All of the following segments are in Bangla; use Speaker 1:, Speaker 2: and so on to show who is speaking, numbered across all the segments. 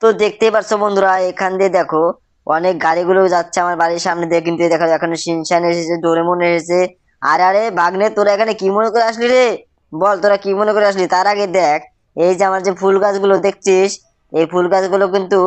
Speaker 1: তো দেখতেই পাচ্ছ বন্ধুরা, এখান দিয়ে দেখো অনেক গাড়িগুলো যাচ্ছে আমার বাড়ির সামনে দিয়ে। কিন্তু দেখো এখানে শিনচান এসেছে, ডোরেমন এসেছে। আরে আরে ভাগ্নে, তোরা এখানে কি মনে করে আসলি রে? বল তোরা কি মনে করে আসলি। তার আগে দেখ, এই যে আমার যে ফুল গাছগুলো দেখছিস, এই ফুল গাছগুলো কিন্তু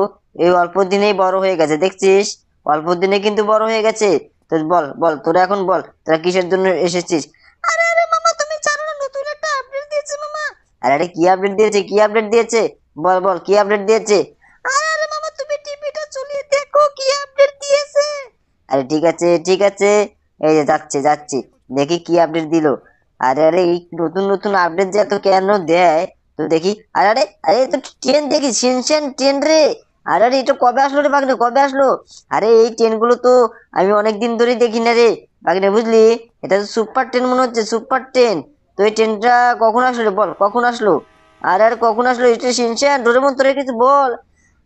Speaker 1: এই অল্প দিনেই বড় হয়ে গেছে, দেখছিস? অল্প দিনে কিন্তু বড় হয়ে গেছে। তো বল বল তোরা এখন বল, তোরা কিসের জন্য এসেছিস? আরে আরে মামা, তুমি জানো না নতুন একটা আপডেট দিয়েছে মামা? আরে আরে কি আপডেট দিয়েছে, কি আপডেট দিয়েছে? বল বল কি আপডেট দিয়েছে? আরে মামা, তুমি টিভিটা চালিয়ে দেখো কি আপডেট দিয়েছে। আরে ঠিক আছে ঠিক আছে, এই যে যাচ্ছে যাচ্ছি, দেখি কি আপডেট দিলো। আরে আরে এই নতুন নতুন আপডেট যে এত কেন দেয়, তো দেখি। আরে আরে আরে তো ট্রেন দেখি, শিনচেন ট্রেন রে। আরে আরে এটা কবে আসলো রে বাগনে, কবে আসলো? আরে এই ট্রেন গুলো তো আমি অনেকদিন ধরেই দেখি না রে বাগনে, বুঝলি? এটা তো সুপার ট্রেন মনে হচ্ছে, সুপার ট্রেন। তো এই ট্রেনটা কখন আসলো রে, বল কখন আসলো? আরে আরে কখন আসলো? এটা শিনচেন ডোরেমন, তোরা কিছু বল।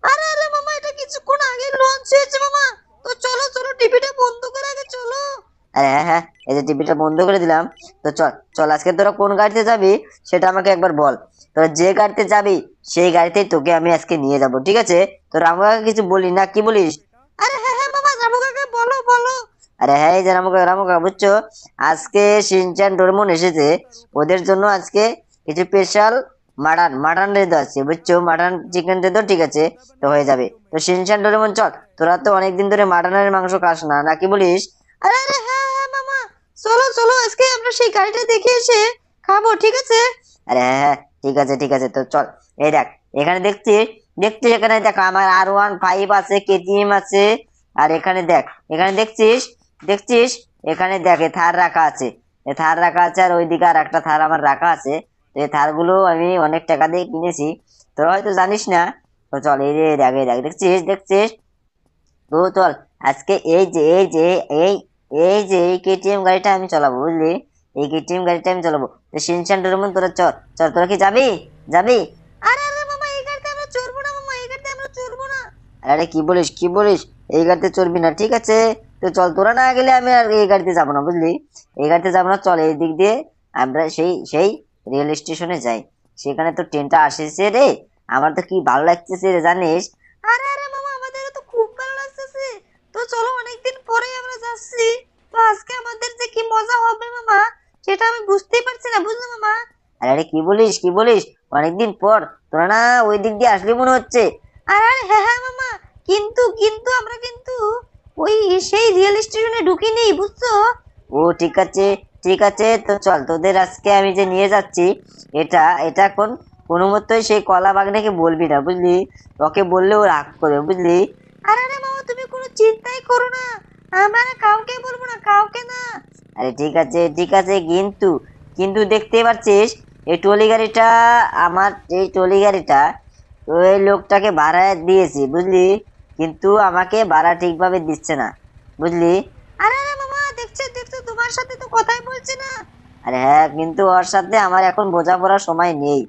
Speaker 1: আরে আরে মামা, এটা কিছুক্ষণ আগে লঞ্চ হয়েছে মামা। তো চলো চলো, টিভিটা বন্ধ করে আগে চলো। আরে হ্যাঁ হ্যাঁ, এই যে টিভিটা বন্ধ করে দিলাম। তো চল চল, আজকে তোরা কোন গাড়িতে যাবি সেটা আমাকে একবার বল। তোরা যে গাড়িতে যাবি সেই গাড়িতেই তোকে আমি আজকে নিয়ে যাব, ঠিক আছে? তোরা আমাকে কিছু বলি না, কি বলিস? আরে হ্যাঁ হ্যাঁ মামা, রামু কাকা বলো বলো। আরে হ্যাঁ, এই যে রামু কাকা, রামু কাকা বুঝছো, আজকে শিনচান ডোরেমন এসেছে। ওদের জন্য আজকে কিছু স্পেশাল মাটন মাটন রেঁধে দেওয়া আছে, বুঝছো? মাটন চিকেন রেঁধে, ঠিক আছে? তো হয়ে যাবে। তো শিনচান ডোরেমন চল, তোরা তো অনেকদিন ধরে মাটনের মাংস খাস না, নাকি বলিস? আরে আরে হ্যাঁ হ্যাঁ মামা, চলো চলো, আজকে আমরা সেই গাড়িটা দেখে এসে খাবো, ঠিক আছে? আরে হ্যাঁ হ্যাঁ, ঠিক আছে ঠিক আছে, তো চল। এই দেখ, এখানে দেখছিস, দেখছিস এখানে দেখ আমার R15 আছে, কেটিএম আছে। আর এখানে দেখ, এখানে দেখছিস, দেখছিস এখানে দেখ এ থার রাখা আছে। এ থার রাখা আছে, আর ওইদিকে আর একটা থার আমার রাখা আছে। তো এই থারগুলো আমি অনেক টাকা দিয়ে কিনেছি, তোরা হয়তো জানিস না। তো চল, এই যে দেখ, এই দেখ, দেখছিস দেখছিস? তো চল, আজকে এই এই যে এই কেটিএম গাড়িটা আমি চালাবো, বুঝলি? এই কেটিএম গাড়িটা আমি চালাবো। তো শিনচান ডোরেমন তোরা চল চল, তোরা কি যাবি? যাবি? আরে আরে মামা, এই গাড়িতে আমরা চড়বো না মামা, এই গাড়িতে আমরা চড়বো না। আরে আরে কি বলিস কি বলিস, এই গাড়িতে চড়বি না, ঠিক আছে? তো চল, তোরা না গেলে আমি আর এই গাড়িতে যাবো না, বুঝলি? এই গাড়িতে যাবো না, চল এই দিক দিয়ে আমরা সেই সেই রেল স্টেশনে যাই। সেখানে তো ট্রেনটা আসেছে রে, আমার তো কি ভালো লাগতেছে রে, জানিস? আরে আরে মামা, আমাদেরও তো খুব ভালো লাগতেছে। তো চলো, অনেকদিন পরে আমরা যাচ্ছি। তো আজকে আমাদের যে কি মজা হবে মামা, সেটা আমি বুঝতেই পারছি না, বুঝলে মামা? আরে আরে কি বলিস কি বলিস, অনেকদিন পর? তোরা না ওই দিক দিয়ে আসলি মনে হচ্ছে। আরে আরে হ্যাঁ হ্যাঁ মামা, কিন্তু কিন্তু আমরা কিন্তু ওই সেই রিয়েল স্টেশনে ঢুকিনি, বুঝছো? ও ঠিক আছে ঠিক আছে, তো চল, তোদের আজকে আমি যে নিয়ে যাচ্ছি, এটা এটা কোনো মতোই সেই কলা বাগনাকে বলবি না, বুঝলি? ওকে বললে ও রাগ করবে, বুঝলি? আরে আরে মামা, তুমি কোনো চিন্তাই করো না, আমরা কাউকে বলবো না, কাউকে না। আরে ঠিক আছে ঠিক আছে, কিন্তু কিন্তু দেখতে পাচ্ছিস এই ট্রলি গাড়িটা, আমার এই ট্রলি গাড়িটা ওই লোকটাকে ভাড়া দিয়েছি, বুঝলি? কিন্তু আমাকে ভাড়া ঠিকভাবে দিচ্ছে না, বুঝলি? আরে আরে মামা, দেখছো দেখছো, তোমার সাথে তো কথাই বলছি না। আরে হ্যাঁ, কিন্তু ওর সাথে আমার এখন বোঝাপড়ার সময় নেই।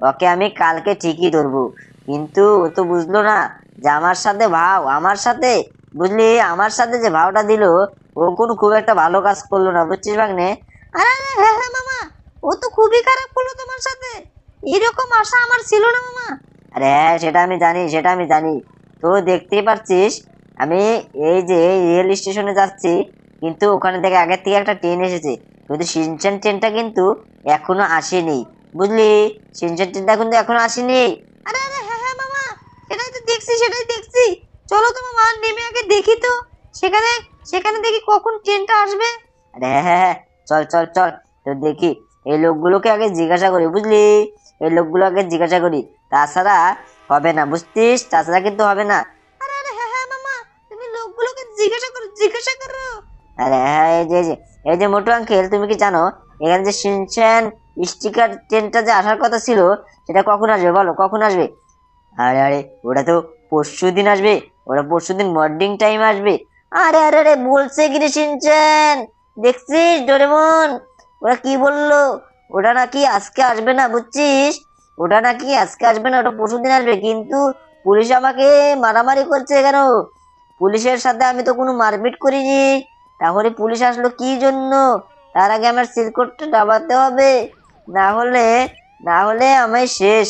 Speaker 1: ওকে আমি কালকে ঠিকই ধরবো। কিন্তু ও তো বুঝলো না যে আমার সাথে ভাও, আমার সাথে, বুঝলি? আমার সাথে যে ভাওটা দিল, ও কোনো খুব একটা ভালো কাজ করলো না, বুঝছিস ভাগ্নে? আরে আরে হ্যাঁ হ্যাঁ মামা, ও তো খুবই খারাপ করলো তোমার সাথে। এরকম আশা আমার ছিল না মামা। আরে হ্যাঁ, সেটা আমি জানি, সেটা আমি জানি। তো দেখতেই পাচ্ছিস, আমি এই যে রেল স্টেশনে যাচ্ছি, কিন্তু ওখানে থেকে আগের থেকে একটা ট্রেন এসেছে। কিন্তু শিনচান ট্রেনটা কিন্তু এখনো আসেনি, বুঝলি? শিনচান ট্রেনটা কিন্তু এখনো আসেনি। আরে আরে হ্যাঁ হ্যাঁ মামা, সেটাই তো দেখছি, সেটাই দেখছি। চলো তো মামা, নেমে আগে দেখি তো সেখানে, সেখানে দেখি কখন ট্রেনটা আসবে। আরে হ্যাঁ হ্যাঁ হ্যাঁ, চল চল চল, তো দেখি এই লোকগুলোকে আগে জিজ্ঞাসা করি, বুঝলি? এই লোকগুলো আগে জিজ্ঞাসা করি, তাছাড়া হবে না, বুঝছিস? তাছাড়া কিন্তু হবে না। আরে আরে হ্যাঁ হ্যাঁ মামা, তুমি লোকগুলোকে জিজ্ঞাসা করো, জিজ্ঞাসা করো। আরে হ্যাঁ, এই যে মোটু আঙ্কেল, তুমি কি জানো এখানে যে শিনচ্যান স্টিকার ট্রেনটা যে আসার কথা ছিল, সেটা কখন আসবে বলো, কখন আসবে? আরে আরে, ওটা তো পরশু দিন আসবে, ওটা পরশু দিন মর্নিং টাইম আসবে। আরে আরে আরে, বলছে কি রে শিনচ্যান, দেখছিস ডোরেমন, ওরা কি বললো? ওটা নাকি আজকে আসবে না, বুঝছিস? ওটা নাকি আজকে আসবে না, ওটা পরশু দিন আসবে। কিন্তু পুলিশ আমাকে মারামারি করছে কেন? পুলিশের সাথে আমি তো কোনো মারপিট করিনি, তাহলে পুলিশ আসলো কি জন্য? তার আগে আমার সিলকোটটা দাবাতে হবে, না হলে, না হলে আমি শেষ,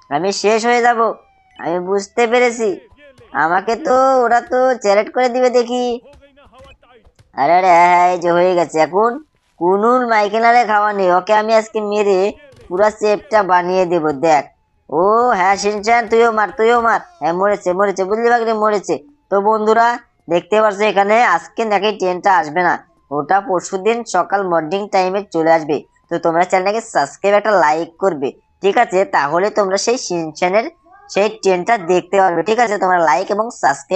Speaker 1: আমি শেষ হয়ে যাব। আমি বুঝতে পেরেছি। আমাকে তো ওরা তো চ্যালেঞ্জ করে দিবে দেখি। আরে আরে হ্যাঁ হ্যাঁ, এই যে হয়ে গেছে এখন। কুনুর মাইকেনারে খাওয়া নেই, ওকে আমি আজকে মেরে পুরা চেপটা বানিয়ে দেব দেখ। ও হ্যাঁ শিনচান, তুইও মার তুইও মার। হ্যাঁ মরেছে মরেছে, বুঝলি বাগরে মরেছে। তো বন্ধুরা দেখতে পাচ্ছ এখানে আজকে নাকি ট্রেনটা আসবে না, ওটা পরশুদিন সকাল মর্নিং টাইমে চলে আসবে। তো তোমরা চ্যানেলটাকে সাবস্ক্রাইব একটা লাইক করবে, ঠিক আছে? তাহলে তোমরা সেই শিনচানের সেই ট্রেনটা দেখতে পারবে, ঠিক আছে? তোমরা লাইক এবং সাবস্ক্রাইব